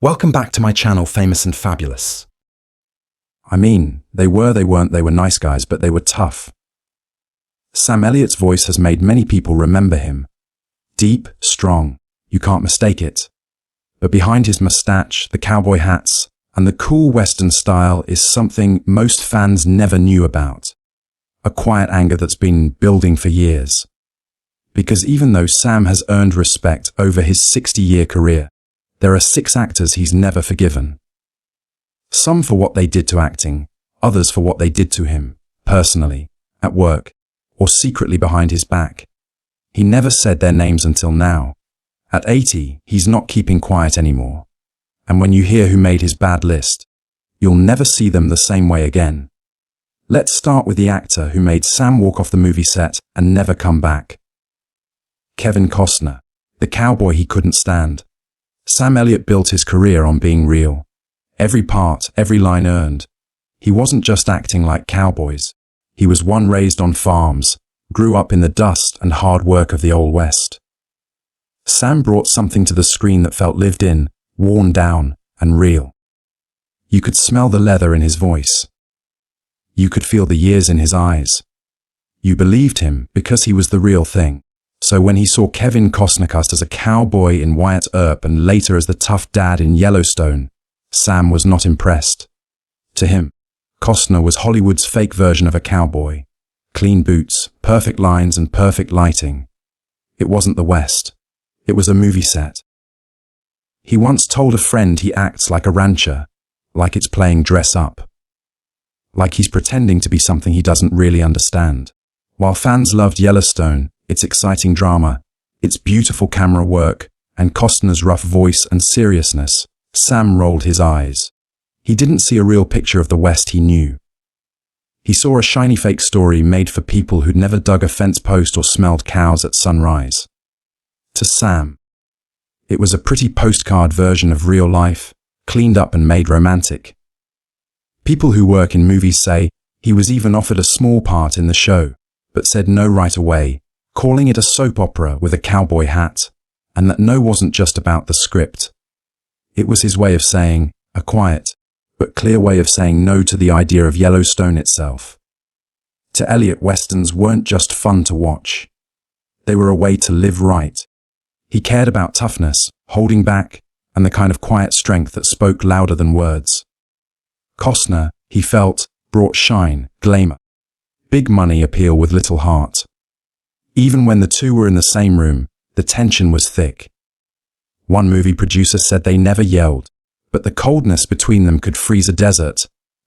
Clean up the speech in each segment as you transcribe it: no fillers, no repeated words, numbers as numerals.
Welcome back to my channel, Famous and Fabulous. I mean, they were nice guys, but they were tough. Sam Elliott's voice has made many people remember him. Deep, strong, you can't mistake it. But behind his mustache, the cowboy hats, and the cool Western style is something most fans never knew about. A quiet anger that's been building for years. Because even though Sam has earned respect over his 60-year career, there are 6 actors he's never forgiven. Some for what they did to acting, others for what they did to him, personally, at work, or secretly behind his back. He never said their names until now. At 80, he's not keeping quiet anymore. And when you hear who made his bad list, you'll never see them the same way again. Let's start with the actor who made Sam walk off the movie set and never come back. Kevin Costner, the cowboy he couldn't stand. Sam Elliott built his career on being real. Every part, every line earned. He wasn't just acting like cowboys. He was one raised on farms, grew up in the dust and hard work of the Old West. Sam brought something to the screen that felt lived in, worn down, and real. You could smell the leather in his voice. You could feel the years in his eyes. You believed him because he was the real thing. So when he saw Kevin Costner cast as a cowboy in Wyatt Earp and later as the tough dad in Yellowstone, Sam was not impressed. To him, Costner was Hollywood's fake version of a cowboy. Clean boots, perfect lines and perfect lighting. It wasn't the West. It was a movie set. He once told a friend he acts like a rancher, like it's playing dress up. Like he's pretending to be something he doesn't really understand. While fans loved Yellowstone, its exciting drama, its beautiful camera work, and Costner's rough voice and seriousness, Sam rolled his eyes. He didn't see a real picture of the West he knew. He saw a shiny fake story made for people who'd never dug a fence post or smelled cows at sunrise. To Sam, it was a pretty postcard version of real life, cleaned up and made romantic. People who work in movies say he was even offered a small part in the show, but said no right away, calling it a soap opera with a cowboy hat, and that no wasn't just about the script. It was his way of saying, a quiet, but clear way of saying no to the idea of Yellowstone itself. To Elliot, Westerns weren't just fun to watch. They were a way to live right. He cared about toughness, holding back, and the kind of quiet strength that spoke louder than words. Costner, he felt, brought shine, glamour. Big money appeal with little heart. Even when the two were in the same room, the tension was thick. One movie producer said they never yelled, but the coldness between them could freeze a desert,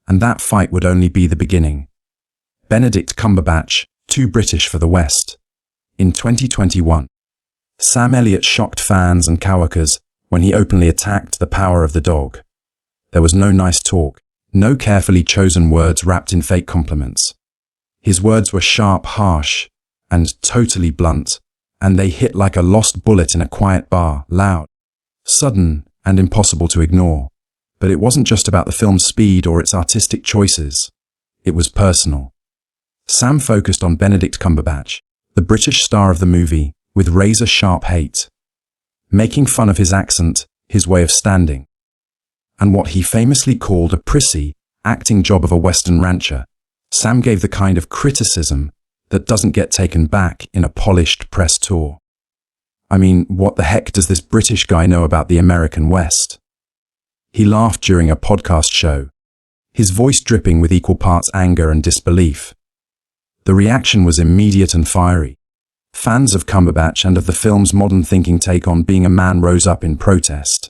and that fight would only be the beginning. Benedict Cumberbatch, too British for the West. In 2021, Sam Elliott shocked fans and coworkers when he openly attacked the power of the dog. There was no nice talk, no carefully chosen words wrapped in fake compliments. His words were sharp, harsh, and totally blunt, and they hit like a lost bullet in a quiet bar, loud, sudden, and impossible to ignore. But it wasn't just about the film's speed or its artistic choices. It was personal. Sam focused on Benedict Cumberbatch, the British star of the movie, with razor-sharp hate, making fun of his accent, his way of standing, and what he famously called a prissy, acting job of a Western rancher. Sam gave the kind of criticism that doesn't get taken back in a polished press tour. I mean, what the heck does this British guy know about the American West? He laughed during a podcast show, his voice dripping with equal parts anger and disbelief. The reaction was immediate and fiery. Fans of Cumberbatch and of the film's modern thinking take on being a man rose up in protest.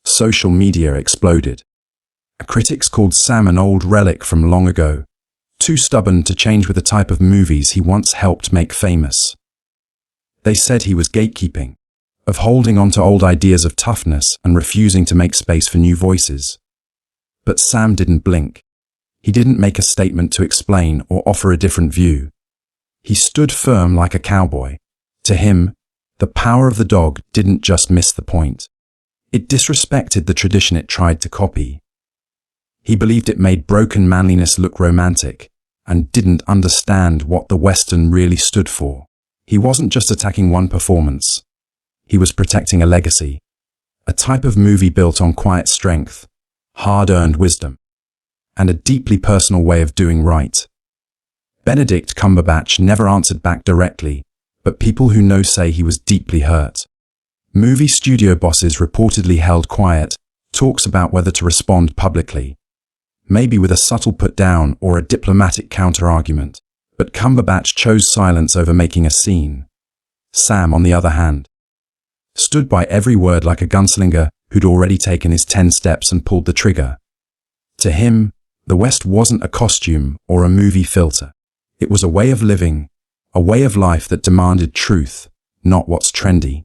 Social media exploded. Critics called Sam an old relic from long ago, too stubborn to change with the type of movies he once helped make famous. They said he was gatekeeping, of holding on to old ideas of toughness and refusing to make space for new voices. But Sam didn't blink. He didn't make a statement to explain or offer a different view. He stood firm like a cowboy. To him, the power of the dog didn't just miss the point. It disrespected the tradition it tried to copy. He believed it made broken manliness look romantic, and didn't understand what the Western really stood for. He wasn't just attacking one performance. He was protecting a legacy, a A type of movie built on quiet strength, hard-earned wisdom, and a deeply personal way of doing right. Benedict Cumberbatch never answered back directly, but people who know say he was deeply hurt. Movie studio bosses reportedly held quiet, talks about whether to respond publicly, maybe with a subtle put-down or a diplomatic counter-argument, but Cumberbatch chose silence over making a scene. Sam, on the other hand, stood by every word like a gunslinger who'd already taken his 10 steps and pulled the trigger. To him, the West wasn't a costume or a movie filter. It was a way of living, a way of life that demanded truth, not what's trendy.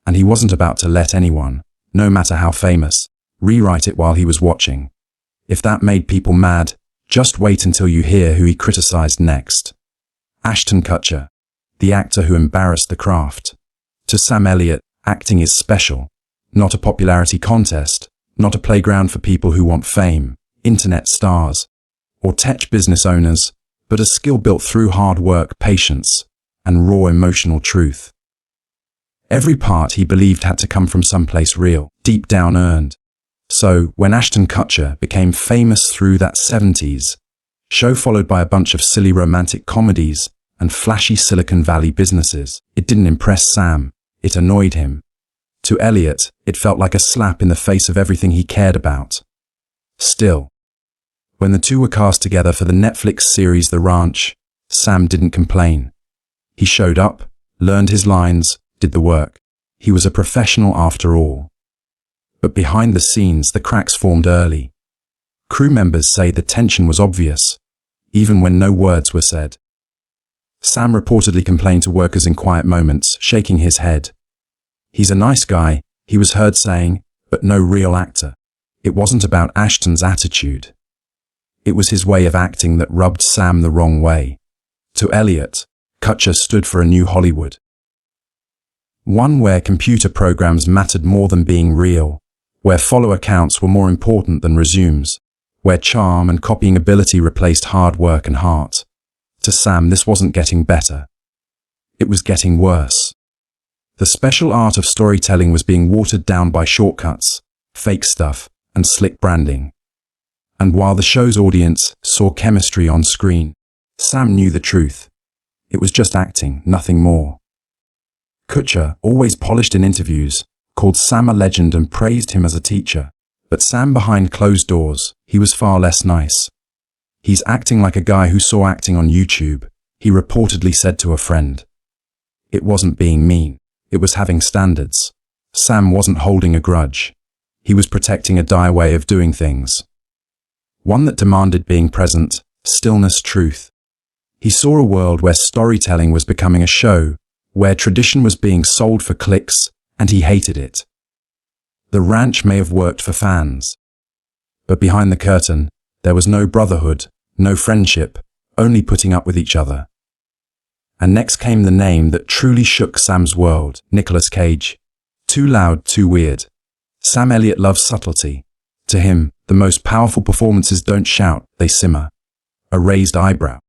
And he wasn't about to let anyone, no matter how famous, rewrite it while he was watching. If that made people mad, just wait until you hear who he criticized next. Ashton Kutcher, the actor who embarrassed the craft. To Sam Elliott, acting is special, not a popularity contest, not a playground for people who want fame, internet stars, or tech business owners, but a skill built through hard work, patience, and raw emotional truth. Every part he believed had to come from someplace real, deep down earned. So, when Ashton Kutcher became famous through that 70s show followed by a bunch of silly romantic comedies and flashy Silicon Valley businesses, it didn't impress Sam, it annoyed him. To Elliot, it felt like a slap in the face of everything he cared about. Still, when the two were cast together for the Netflix series The Ranch, Sam didn't complain. He showed up, learned his lines, did the work. He was a professional after all. But behind the scenes, the cracks formed early. Crew members say the tension was obvious, even when no words were said. Sam reportedly complained to workers in quiet moments, shaking his head. He's a nice guy, he was heard saying, but no real actor. It wasn't about Ashton's attitude. It was his way of acting that rubbed Sam the wrong way. To Elliot, Kutcher stood for a new Hollywood. One where computer programs mattered more than being real, where follower counts were more important than resumes, where charm and copying ability replaced hard work and heart. To Sam, this wasn't getting better. It was getting worse. The special art of storytelling was being watered down by shortcuts, fake stuff, and slick branding. And while the show's audience saw chemistry on screen, Sam knew the truth. It was just acting, nothing more. Kutcher, always polished in interviews, called Sam a legend and praised him as a teacher. But Sam behind closed doors, he was far less nice. He's acting like a guy who saw acting on YouTube, he reportedly said to a friend. It wasn't being mean, it was having standards. Sam wasn't holding a grudge. He was protecting a dire way of doing things. One that demanded being present, stillness, truth. He saw a world where storytelling was becoming a show, where tradition was being sold for clicks, and he hated it. The ranch may have worked for fans, but behind the curtain, there was no brotherhood, no friendship, only putting up with each other. And next came the name that truly shook Sam's world, Nicolas Cage. Too loud, too weird. Sam Elliott loves subtlety. To him, the most powerful performances don't shout, they simmer. A raised eyebrow,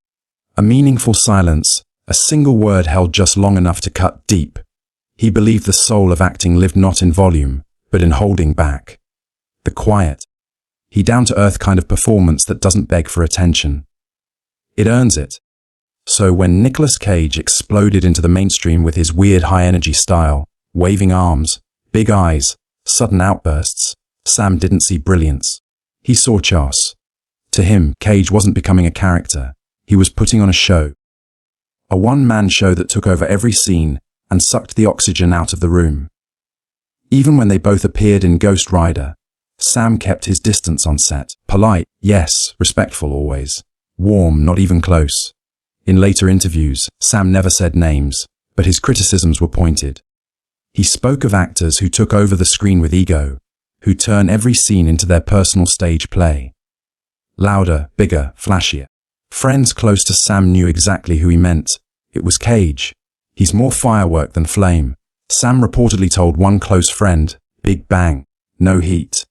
a meaningful silence, a single word held just long enough to cut deep. He believed the soul of acting lived not in volume, but in holding back. The quiet, he down-to-earth kind of performance that doesn't beg for attention. It earns it. So when Nicolas Cage exploded into the mainstream with his weird high-energy style, waving arms, big eyes, sudden outbursts, Sam didn't see brilliance. He saw chaos. To him, Cage wasn't becoming a character. He was putting on a show. A one-man show that took over every scene and sucked the oxygen out of the room. Even when they both appeared in Ghost Rider, Sam kept his distance on set. Polite, yes, respectful always. Warm, not even close. In later interviews, Sam never said names, but his criticisms were pointed. He spoke of actors who took over the screen with ego, who turn every scene into their personal stage play. Louder, bigger, flashier. Friends close to Sam knew exactly who he meant. It was Cage. He's more firework than flame. Sam reportedly told one close friend, big bang, no heat.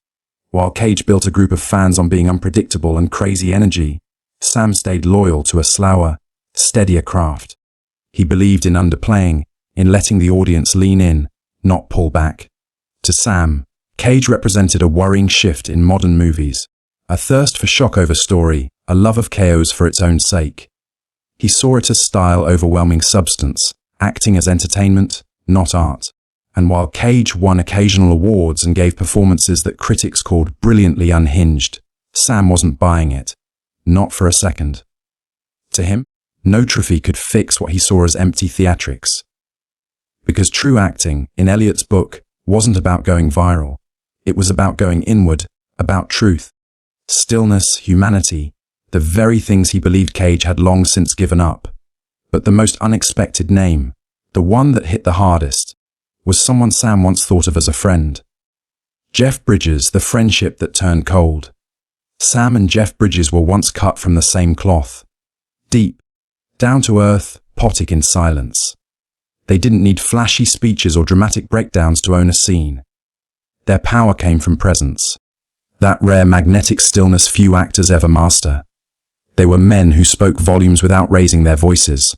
While Cage built a group of fans on being unpredictable and crazy energy, Sam stayed loyal to a slower, steadier craft. He believed in underplaying, in letting the audience lean in, not pull back. To Sam, Cage represented a worrying shift in modern movies, a thirst for shock over story, a love of chaos for its own sake. He saw it as style overwhelming substance, acting as entertainment, not art. And while Cage won occasional awards and gave performances that critics called brilliantly unhinged, Sam wasn't buying it. Not for a second. To him, no trophy could fix what he saw as empty theatrics. Because true acting, in Elliott's book, wasn't about going viral. It was about going inward, about truth, stillness, humanity, the very things he believed Cage had long since given up. But the most unexpected name, the one that hit the hardest, was someone Sam once thought of as a friend. Jeff Bridges, the friendship that turned cold. Sam and Jeff Bridges were once cut from the same cloth. Deep, down to earth, poetic in silence. They didn't need flashy speeches or dramatic breakdowns to own a scene. Their power came from presence. That rare magnetic stillness few actors ever master. They were men who spoke volumes without raising their voices.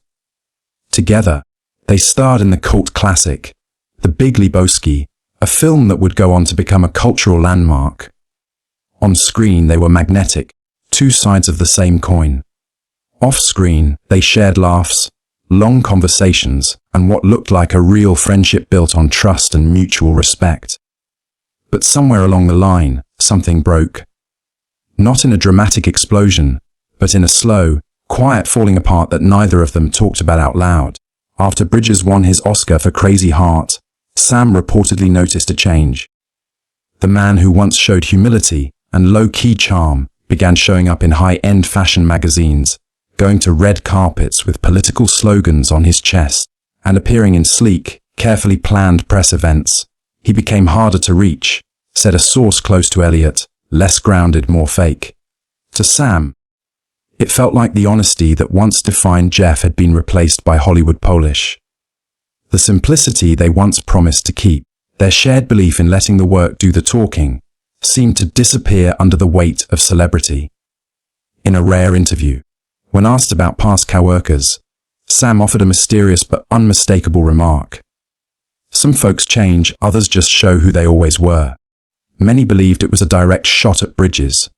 Together, they starred in the cult classic, The Big Lebowski, a film that would go on to become a cultural landmark. On screen, they were magnetic, two sides of the same coin. Off-screen, they shared laughs, long conversations, and what looked like a real friendship built on trust and mutual respect. But somewhere along the line, something broke. Not in a dramatic explosion, but in a slow, quiet falling apart that neither of them talked about out loud. After Bridges won his Oscar for Crazy Heart, Sam reportedly noticed a change. The man who once showed humility and low-key charm began showing up in high-end fashion magazines, going to red carpets with political slogans on his chest, and appearing in sleek, carefully planned press events. He became harder to reach, said a source close to Elliot, less grounded, more fake. To Sam, it felt like the honesty that once defined Jeff had been replaced by Hollywood polish. The simplicity they once promised to keep, their shared belief in letting the work do the talking, seemed to disappear under the weight of celebrity. In a rare interview, when asked about past coworkers, Sam offered a mysterious but unmistakable remark. Some folks change, others just show who they always were. Many believed it was a direct shot at Bridges.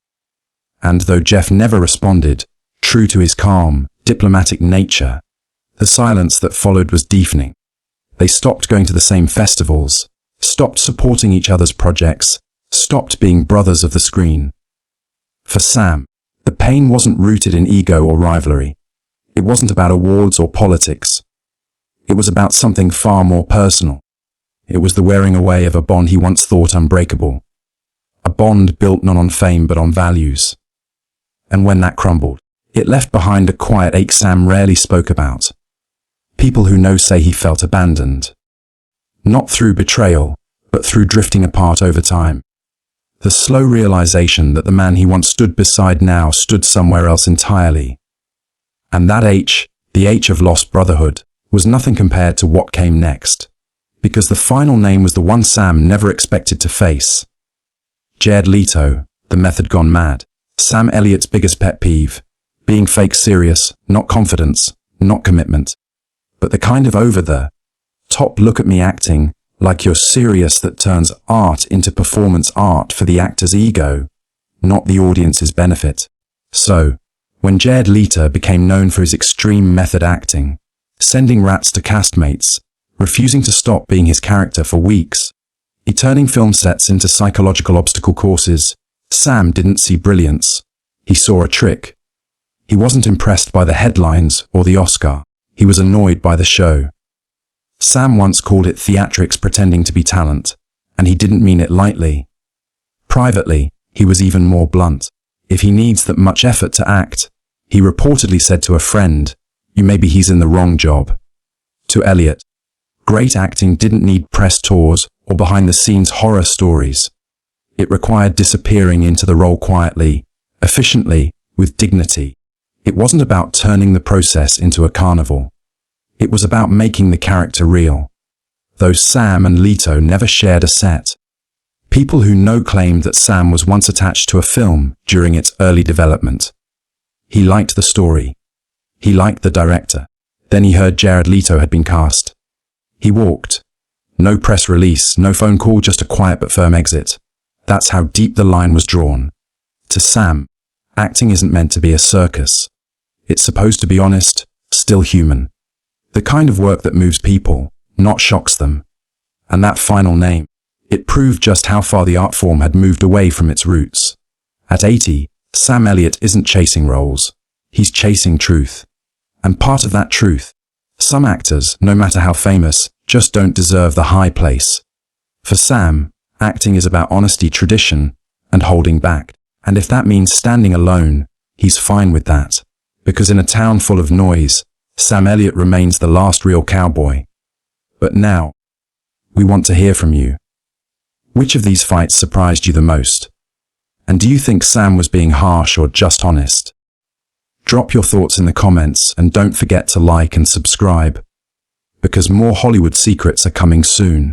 And though Jeff never responded, true to his calm, diplomatic nature, the silence that followed was deafening. They stopped going to the same festivals, stopped supporting each other's projects, stopped being brothers of the screen. For Sam, the pain wasn't rooted in ego or rivalry. It wasn't about awards or politics. It was about something far more personal. It was the wearing away of a bond he once thought unbreakable. A bond built not on fame but on values. And when that crumbled, it left behind a quiet ache Sam rarely spoke about. People who know say he felt abandoned. Not through betrayal, but through drifting apart over time. The slow realization that the man he once stood beside now stood somewhere else entirely. And that H, the H of lost brotherhood, was nothing compared to what came next. Because the final name was the one Sam never expected to face. Jared Leto, the method gone mad. Sam Elliott's biggest pet peeve. Being fake serious, not confidence, not commitment. But the kind of over the top look at me acting, like you're serious that turns art into performance art for the actor's ego, not the audience's benefit. So, when Jared Leto became known for his extreme method acting, sending rats to castmates, refusing to stop being his character for weeks, turning film sets into psychological obstacle courses, Sam didn't see brilliance. He saw a trick. He wasn't impressed by the headlines or the Oscar. He was annoyed by the show. Sam once called it theatrics pretending to be talent, and he didn't mean it lightly. Privately, he was even more blunt. If he needs that much effort to act, he reportedly said to a friend, maybe he's in the wrong job. To Elliot, great acting didn't need press tours or behind-the-scenes horror stories. It required disappearing into the role quietly, efficiently, with dignity. It wasn't about turning the process into a carnival. It was about making the character real. Though Sam and Leto never shared a set. People who know claimed that Sam was once attached to a film during its early development. He liked the story. He liked the director. Then he heard Jared Leto had been cast. He walked. No press release, no phone call, just a quiet but firm exit. That's how deep the line was drawn. To Sam, acting isn't meant to be a circus. It's supposed to be honest, still human. The kind of work that moves people, not shocks them. And that final name, it proved just how far the art form had moved away from its roots. At 80, Sam Elliott isn't chasing roles. He's chasing truth. And part of that truth, some actors, no matter how famous, just don't deserve the high place. For Sam, acting is about honesty, tradition, and holding back. And if that means standing alone, he's fine with that. Because in a town full of noise, Sam Elliott remains the last real cowboy. But now, we want to hear from you. Which of these fights surprised you the most? And do you think Sam was being harsh or just honest? Drop your thoughts in the comments and don't forget to like and subscribe, because more Hollywood secrets are coming soon.